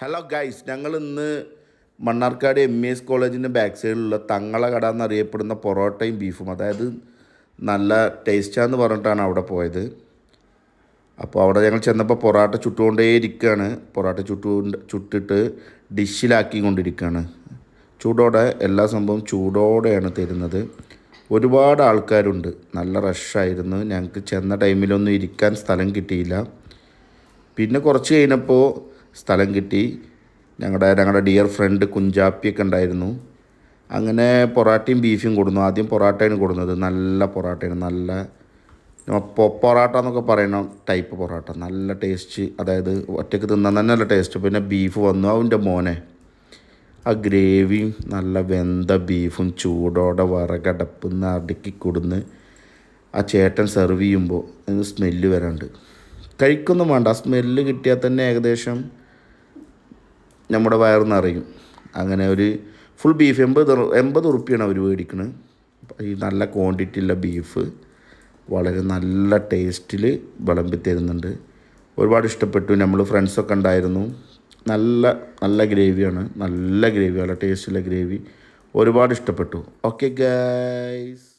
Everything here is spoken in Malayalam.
ഹലോ ഗൈസ്, ഞങ്ങൾ ഇന്ന് മണ്ണാർക്കാട് MES കോളേജിൻ്റെ ബാക്ക് സൈഡിലുള്ള തങ്ങള കട എന്നറിയപ്പെടുന്ന പൊറോട്ടയും ബീഫും, അതായത് നല്ല ടേസ്റ്റാന്ന് പറഞ്ഞിട്ടാണ് അവിടെ പോയത്. അപ്പോൾ അവിടെ ഞങ്ങൾ ചെന്നപ്പോൾ പൊറോട്ട ചുട്ടുകൊണ്ടേ ഇരിക്കുകയാണ്. പൊറോട്ട ചുട്ടിട്ട് ഡിഷിലാക്കി കൊണ്ടിരിക്കുകയാണ്. ചൂടോടെ എല്ലാ സംഭവം ചൂടോടെയാണ് തരുന്നത്. ഒരുപാട് ആൾക്കാരുണ്ട്, നല്ല റഷായിരുന്നു. ഞങ്ങൾക്ക് ചെന്ന ടൈമിലൊന്നും ഇരിക്കാൻ സ്ഥലം കിട്ടിയില്ല. പിന്നെ കുറച്ച് കഴിഞ്ഞപ്പോൾ സ്ഥലം കിട്ടി. ഞങ്ങളുടെ ഡിയർ ഫ്രണ്ട് കുഞ്ചാപ്പിയൊക്കെ ഉണ്ടായിരുന്നു. അങ്ങനെ പൊറാട്ടയും ബീഫും കൊടുന്നു. ആദ്യം പൊറാട്ടയാണ് കൊടുക്കുന്നത്. നല്ല പൊറാട്ടയാണ്, നല്ല പൊറോട്ട എന്നൊക്കെ പറയുന്ന ടൈപ്പ് പൊറോട്ട, നല്ല ടേസ്റ്റ്. അതായത് ഒറ്റയ്ക്ക് തിന്നാൻ തന്നെ നല്ല ടേസ്റ്റ്. പിന്നെ ബീഫ് വന്നു, അവൻ്റെ മോനെ. ആ ഗ്രേവിയും നല്ല വെന്ത ബീഫും ചൂടോടെ വിറകടപ്പിന്ന് അടുക്കി കൊടുന്ന് ആ ചേട്ടൻ സെർവ് ചെയ്യുമ്പോൾ അതിന് സ്മെല്ല് വരാണ്ട് കഴിക്കൊന്നും വേണ്ട. ആ സ്മെല്ല് കിട്ടിയാൽ തന്നെ ഏകദേശം നമ്മുടെ വയറ് നിറയും. അങ്ങനെ ഒരു ഫുൾ ബീഫ് 80 ഉറുപ്പിയാണ് അവർ മേടിക്കുന്നത്. ഈ നല്ല ക്വാണ്ടിറ്റി ഉള്ള ബീഫ് വളരെ നല്ല ടേസ്റ്റിൽ വിളമ്പി തരുന്നുണ്ട്. ഒരുപാട് ഇഷ്ടപ്പെട്ടു. നമ്മൾ ഫ്രണ്ട്സൊക്കെ ഉണ്ടായിരുന്നു. നല്ല നല്ല ഗ്രേവിയാണ്, നല്ല ടേസ്റ്റുള്ള ഗ്രേവി. ഒരുപാട് ഇഷ്ടപ്പെട്ടു. Okay guys.